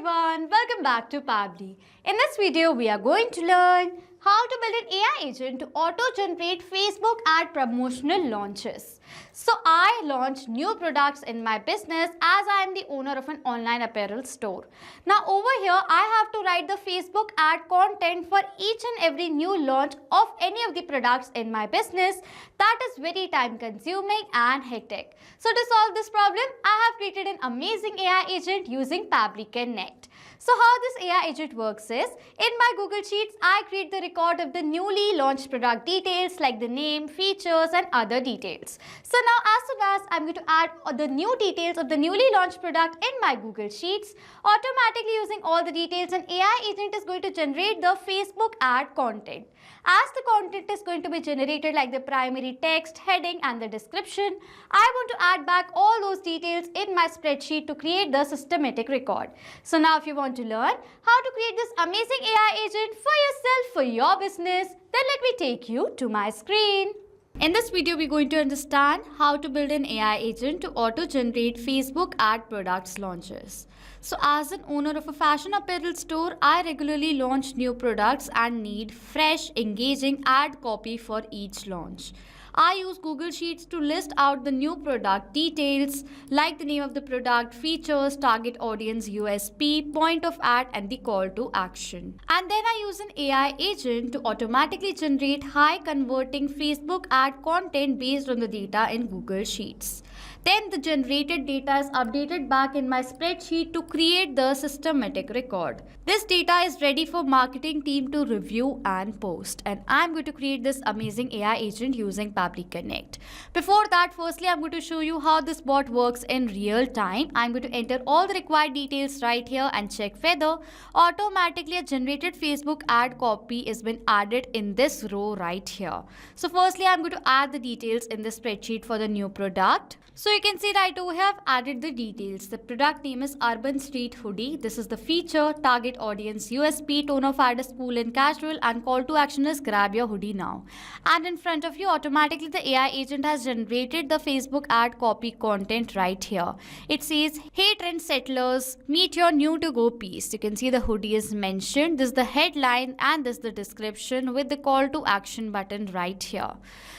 everyone, welcome back to Pably. In this video, we are going to learn how to build an AI agent to auto-generate Facebook ad promotional launches. So I launched new products in my business as I am the owner of an online apparel store. Now over here, I have to write the Facebook ad content for each and every new launch of any of the products in my business. That is very time consuming and hectic. So to solve this problem, I have created an amazing AI agent using Pably Connect. So how this AI agent works is, in my Google Sheets, I create the record of the newly launched product details like the name, features and other details. So now as soon as I'm going to add the new details of the newly launched product in my Google Sheets, automatically using all the details, an AI agent is going to generate the Facebook ad content. As the content is going to be generated like the primary text, heading and the description, I want to add back all those details in my spreadsheet to create the systematic record. So now if you want to learn how to create this amazing AI agent for yourself, for your business, then let me take you to my screen. In this video, we're going to understand how to build an AI agent to auto-generate Facebook ad products launches. So as an owner of a fashion apparel store, I regularly launch new products and need fresh, engaging ad copy for each launch. I use Google Sheets to list out the new product details like the name of the product, features, target audience, USP, point of ad and the call to action. And then I use an AI agent to automatically generate high converting Facebook ad content based on the data in Google Sheets. Then the generated data is updated back in my spreadsheet to create the systematic record. This data is ready for marketing team to review and post. And I'm going to create this amazing AI agent using Pably Connect. Before that, firstly, I'm going to show you how this bot works in real time. I'm going to enter all the required details right here and check whether automatically a generated Facebook ad copy is been added in this row right here. So firstly, I'm going to add the details in the spreadsheet for the new product. So you can see right over here, I've added the details. The product name is Urban Street Hoodie. This is the feature, target audience, USP, tone of ad is cool and casual, and call to action is grab your hoodie now. And in front of you, automatically the AI agent has generated the Facebook ad copy content right here. It says, hey trend settlers, meet your new to go piece. You can see the hoodie is mentioned. This is the headline and this is the description with the call to action button right here.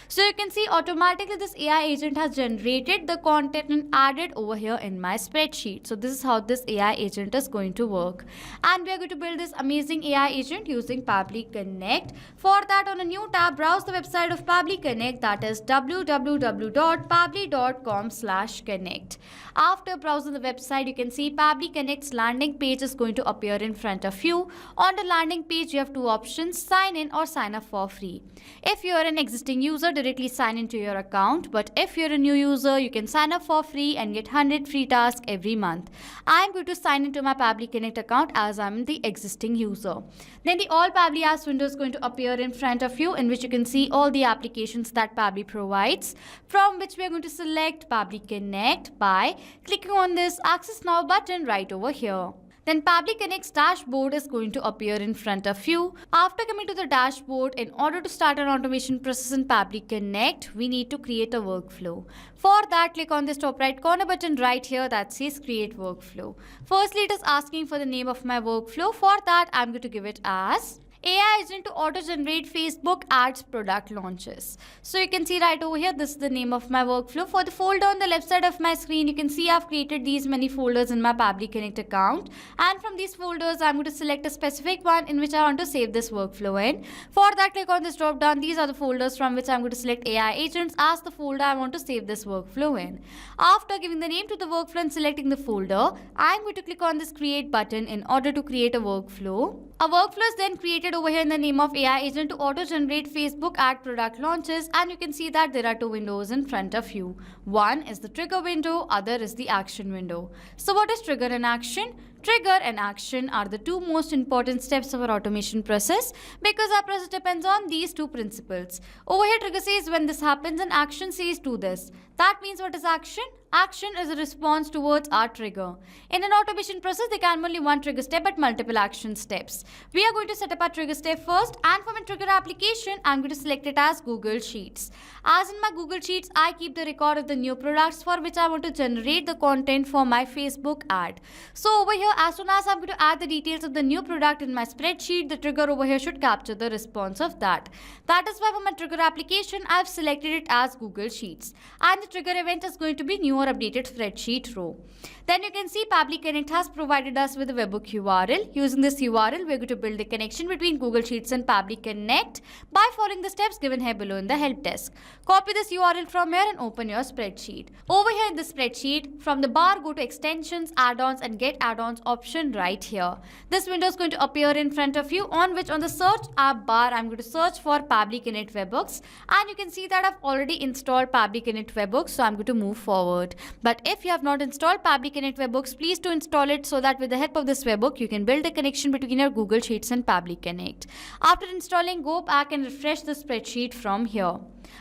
So you can see automatically this AI agent has generated the content and added over here in my spreadsheet. So this is how this AI agent is going to work. And we are going to build this amazing AI agent using Pably Connect. For that, on a new tab, browse the website of Pably Connect, that is www.pably.com/connect. After browsing the website, you can see Pably Connect's landing page is going to appear in front of you. On the landing page, you have two options, sign in or sign up for free. If you are an existing user, directly sign into your account, but if you're a new user, you can sign up for free and get 100 free tasks every month. I'm going to sign into my Pably Connect account as I'm the existing user. Then the All Pably Apps window is going to appear in front of you, in which you can see all the applications that Pably provides, from which we are going to select Pably Connect by clicking on this Access Now button right over here. Then Pably Connect's dashboard is going to appear in front of you. After coming to the dashboard, in order to start an automation process in Pably Connect, we need to create a workflow. For that, click on this top right corner button right here that says Create Workflow. Firstly, it is asking for the name of my workflow. For that, I'm going to give it as AI agent to auto-generate Facebook ads product launches. So you can see right over here, this is the name of my workflow. For the folder on the left side of my screen, you can see I've created these many folders in my Pably Connect account. And from these folders, I'm going to select a specific one in which I want to save this workflow in. For that, click on this drop down. These are the folders from which I'm going to select AI agents as the folder I want to save this workflow in. After giving the name to the workflow and selecting the folder, I'm going to click on this create button in order to create a workflow. A workflow is then created over here in the name of AI agent to auto-generate Facebook ad product launches, and you can see that there are two windows in front of you. One is the trigger window, other is the action window. So what is trigger and action? Trigger and action are the two most important steps of our automation process because our process depends on these two principles. Over here, trigger says when this happens and action says do this. That means what is action? Action is a response towards our trigger. In an automation process, there can be only one trigger step but multiple action steps. We are going to set up our trigger step first, and for my trigger application, I'm going to select it as Google Sheets. As in my Google Sheets, I keep the record of the new products for which I want to generate the content for my Facebook ad. So over here, as soon as I'm going to add the details of the new product in my spreadsheet, the trigger over here should capture the response of that. That is why for my trigger application, I've selected it as Google Sheets. And the trigger event is going to be new or updated spreadsheet row. Then you can see Pabbly Connect has provided us with a webhook URL. Using this URL, we're going to build a connection between Google Sheets and Pabbly Connect by following the steps given here below in the help desk. Copy this URL from here and open your spreadsheet. Over here in the spreadsheet, from the bar, go to Extensions, Add-ons and Get Add-ons option right here. This window is going to appear in front of you, on which on the search app bar, I'm going to search for Pabbly Connect webhooks, and you can see that I've already installed Pabbly Connect webhooks, so I'm going to move forward. But if you have not installed Pabbly Connect webhooks, please do install it so that with the help of this webhook, you can build a connection between your Google Sheets and Pabbly Connect. After installing, go back and refresh the spreadsheet from here.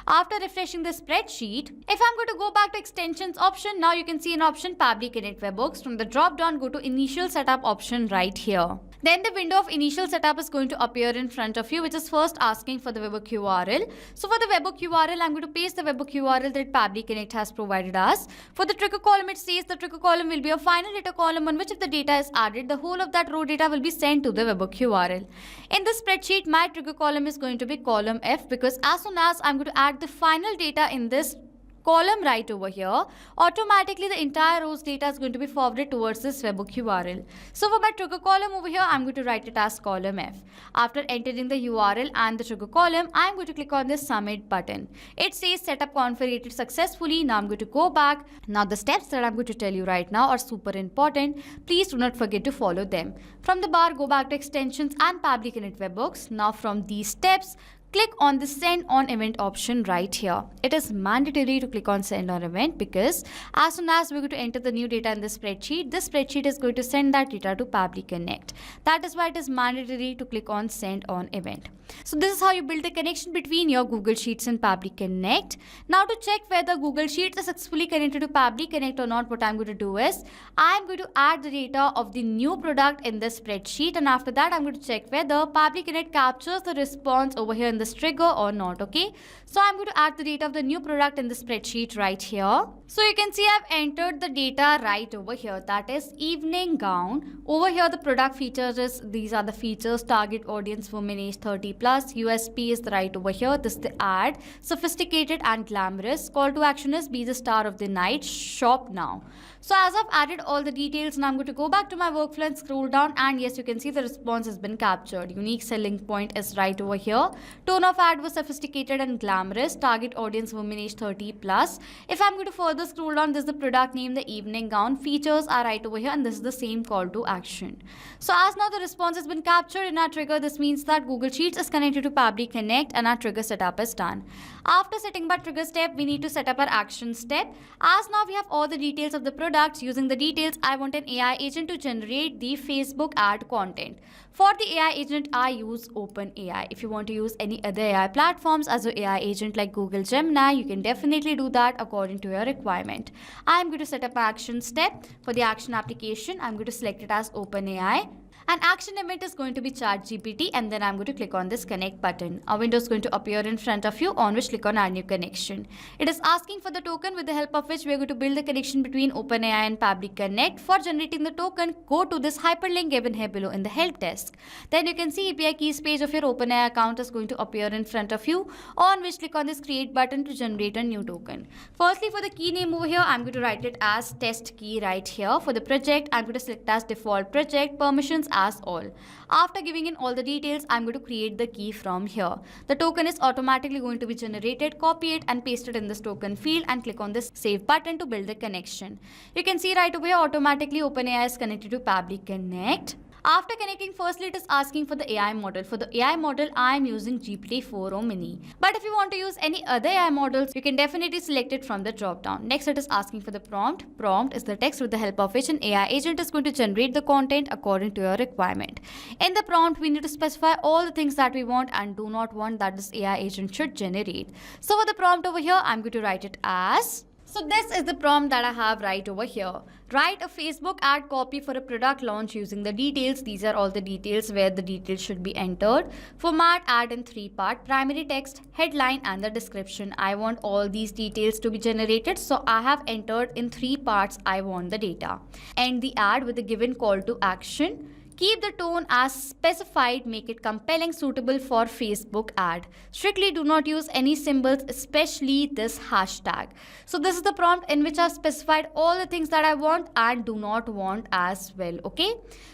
After refreshing the spreadsheet, if I'm going to go back to extensions option, now you can see an option Pabbly Connect webhooks. From the drop down, go to initial setup option right here. Then the window of initial setup is going to appear in front of you, which is first asking for the webhook URL. So for the webhook URL, I'm going to paste the webhook URL that Pabbly Connect has provided us. For the trigger column, it says the trigger column will be a final data column on which if the data is added, the whole of that row data will be sent to the webhook URL. In this spreadsheet, my trigger column is going to be column F, because as soon as I'm going to add the final data in this column right over here, automatically the entire row's data is going to be forwarded towards this webhook URL. So for my trigger column over here, I'm going to write it as column F. After entering the URL and the trigger column, I'm going to click on this submit button. It says setup configured successfully. Now I'm going to go back. Now the steps that I'm going to tell you right now are super important. Please do not forget to follow them. From the bar, go back to extensions and Pabbly Connect webhooks. Now from these steps, click on the send on event option right here. It is mandatory to click on send on event, because as soon as we're going to enter the new data in this spreadsheet is going to send that data to Pabbly Connect. That is why it is mandatory to click on send on event. So this is how you build a connection between your Google Sheets and Pabbly Connect. Now to check whether Google Sheets is successfully connected to Pabbly Connect or not, what I'm going to do is I'm going to add the data of the new product in this spreadsheet, and after that I'm going to check whether Pabbly Connect captures the response over here in this trigger or not. Okay, so I'm going to add the data of the new product in the spreadsheet right here. So you can see I've entered the data right over here, that is evening gown. Over here the product features is, these are the features: target audience women age 30 plus, USP is right over here, this is the ad, sophisticated and glamorous, call to action is be the star of the night, shop now. So as I've added all the details, now I'm going to go back to my workflow and scroll down, and yes, you can see the response has been captured. Unique selling point is right over here. Tone of ad was sophisticated and glamorous. Target audience women age 30 plus. If I'm going to further scroll down, this is the product name, the evening gown. Features are right over here, and this is the same call to action. So as now the response has been captured in our trigger, this means that Google Sheets is connected to Pabbly Connect and our trigger setup is done. After setting our trigger step, we need to set up our action step. As now we have all the details of the products, using the details, I want an AI agent to generate the Facebook ad content. For the AI agent, I use OpenAI. If you want to use any other AI platforms as an AI agent like Google Gemini, you can definitely do that according to your requirement. I'm going to set up an action step. For the action application, I'm going to select it as OpenAI. An action event is going to be ChatGPT, and then I'm going to click on this connect button. A window is going to appear in front of you, on which click on add new connection. It is asking for the token, with the help of which we are going to build a connection between OpenAI and Pabbly Connect. For generating the token, go to this hyperlink given here below in the help desk. Then you can see API keys page of your OpenAI account is going to appear in front of you, on which click on this create button to generate a new token. Firstly, for the key name over here, I'm going to write it as test key right here. For the project, I'm going to select as default project, permissions as all. After giving in all the details, I'm going to create the key from here. The token is automatically going to be generated. Copy it and paste it in this token field and click on this save button to build the connection. You can see right over here automatically OpenAI is connected to Pabbly Connect. After connecting, firstly it is asking for the AI model. For the AI model, I am using GPT-4o Mini. But if you want to use any other AI models, you can definitely select it from the drop down. Next, it is asking for the prompt. Prompt is the text with the help of which an AI agent is going to generate the content according to your requirement. In the prompt, we need to specify all the things that we want and do not want that this AI agent should generate. So for the prompt over here, I'm going to write it as So this is the prompt that I have right over here. Write a Facebook ad copy for a product launch using the details. These are all the details where the details should be entered. Format ad in 3 parts: primary text, headline and the description. I want all these details to be generated, so I have entered in 3 parts I want the data. End the ad with a given call to action. Keep the tone as specified, make it compelling, suitable for Facebook ad. Strictly do not use any symbols, especially this hashtag. So this is the prompt in which I've specified all the things that I want and do not want as well, okay?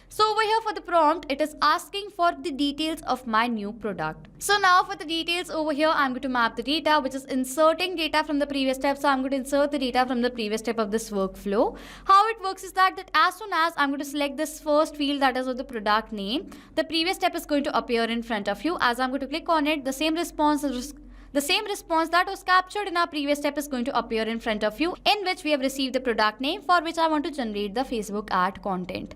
So over here for the prompt, it is asking for the details of my new product. So now for the details over here, I'm going to map the data, which is inserting data from the previous step. So I'm going to insert the data from the previous step of this workflow. How it works is that as soon as I'm going to select this first field, that is of the product name, the previous step is going to appear in front of you. As I'm going to click on it, the same response that was captured in our previous step is going to appear in front of you, in which we have received the product name for which I want to generate the Facebook ad content.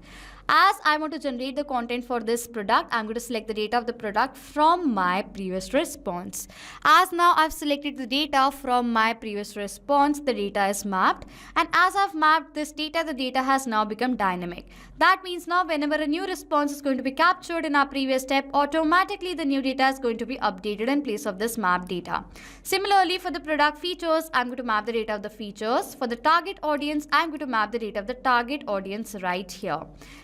As I want to generate the content for this product, I'm going to select the data of the product from my previous response. As now I've selected the data from my previous response, the data is mapped, and as I've mapped this data, the data has now become dynamic. That means now whenever a new response is going to be captured in our previous step, automatically the new data is going to be updated in place of this mapped data. Similarly, for the product features, I'm going to map the data of the features. For the target audience, I'm going to map the data of the target audience right here.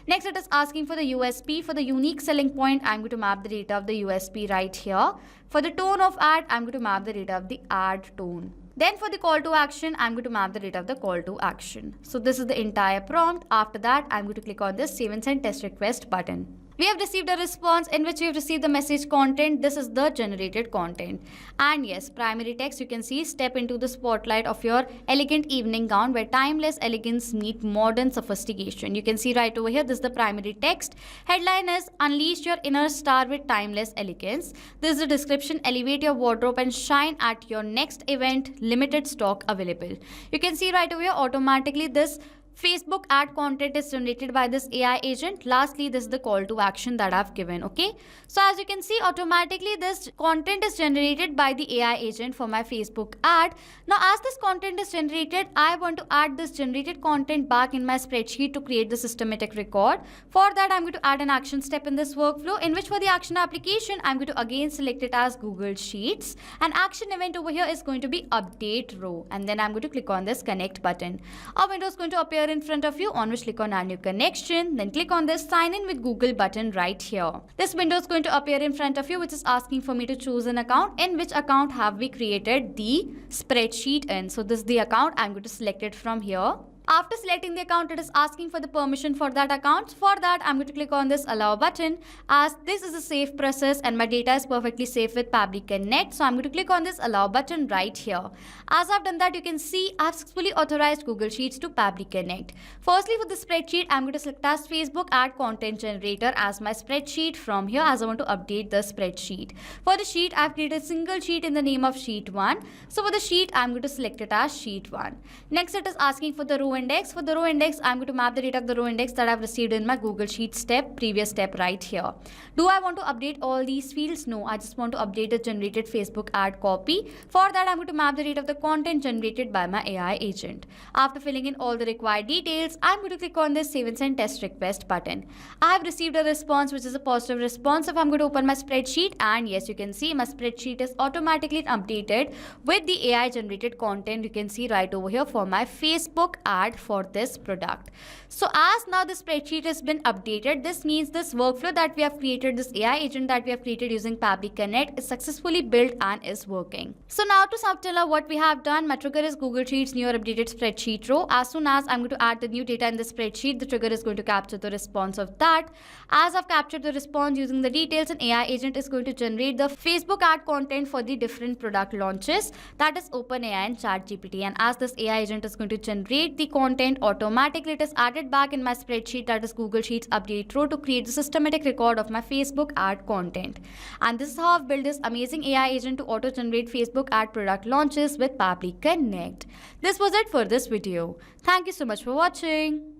Next, it is asking for the USP. For the unique selling point, I'm going to map the data of the USP right here. For the tone of ad, I'm going to map the data of the ad tone. Then for the call to action, I'm going to map the data of the call to action. So this is the entire prompt. After that, I'm going to click on this Save and Send Test Request button. We have received a response in which we have received the message content. This is the generated content. And yes, primary text, you can see, step into the spotlight of your elegant evening gown where timeless elegance meet modern sophistication. You can see right over here, this is the primary text. Headline is Unleash Your Inner Star with Timeless Elegance. This is the description: elevate your wardrobe and shine at your next event, limited stock available. You can see right over here, automatically this Facebook ad content is generated by this AI agent. Lastly, this is the call to action that I've given, okay? So as you can see, automatically this content is generated by the AI agent for my Facebook ad. Now, as this content is generated, I want to add this generated content back in my spreadsheet to create the systematic record. For that, I'm going to add an action step in this workflow, in which for the action application, I'm going to again select it as Google Sheets. An action event over here is going to be update row. And then I'm going to click on this connect button. A window is going to appear in front of you, on which click on add new connection, then click on this sign in with Google button right here. This window is going to appear in front of you, which is asking for me to choose an account. In which account have we created the spreadsheet in? So this is the account. I'm going to select it from here. After selecting the account, it is asking for the permission for that account. For that, I'm going to click on this allow button, as this is a safe process and my data is perfectly safe with Pabbly Connect. So I'm going to click on this allow button right here. As I've done that, you can see I've successfully authorized Google Sheets to Pabbly Connect. Firstly, for the spreadsheet, I'm going to select as Facebook ad content generator as my spreadsheet from here, as I want to update the spreadsheet. For the sheet, I've created a single sheet in the name of sheet 1. So for the sheet, I'm going to select it as sheet 1. Next, it is asking for the row index. For the row index, I'm going to map the data of the row index that I've received in my Google Sheets previous step right here. Do I want to update all these fields? No, I just want to update the generated Facebook ad copy. For that, I'm going to map the data of the content generated by my AI agent. After filling in all the required details, I'm going to click on this Save and Send Test Request button. I have received a response, which is a positive response. If I'm going to open my spreadsheet, and yes, you can see my spreadsheet is automatically updated with the AI generated content. You can see right over here for my Facebook ad for this product. So as now the spreadsheet has been updated, this means this workflow that we have created, this AI agent that we have created using Pabbly Connect, is successfully built and is working. So now to sum up what we have done, my trigger is Google Sheets new updated spreadsheet row. As soon as I'm going to add the new data in the spreadsheet, the trigger is going to capture the response of that. As I've captured the response using the details, an AI agent is going to generate the Facebook ad content for the different product launches, that is OpenAI and ChatGPT. And as this AI agent is going to generate the content, automatically it is added back in my spreadsheet, that is Google Sheets update row, to create the systematic record of my Facebook ad content. And this is how I've built this amazing AI agent to auto generate Facebook ad product launches with Pabbly Connect. This was it for this video. Thank you so much for watching.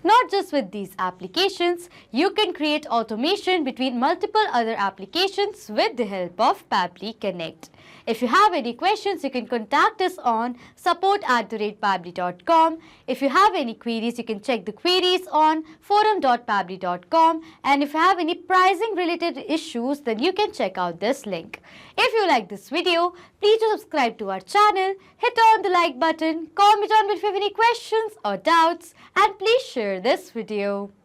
Not just with these applications, you can create automation between multiple other applications with the help of Pabbly Connect. If you have any questions, you can contact us on support@pabli.com. If you have any queries, you can check the queries on forum.pabli.com. And if you have any pricing related issues, then you can check out this link. If you like this video, please do subscribe to our channel, hit on the like button, comment on if you have any questions or doubts, and please share this video.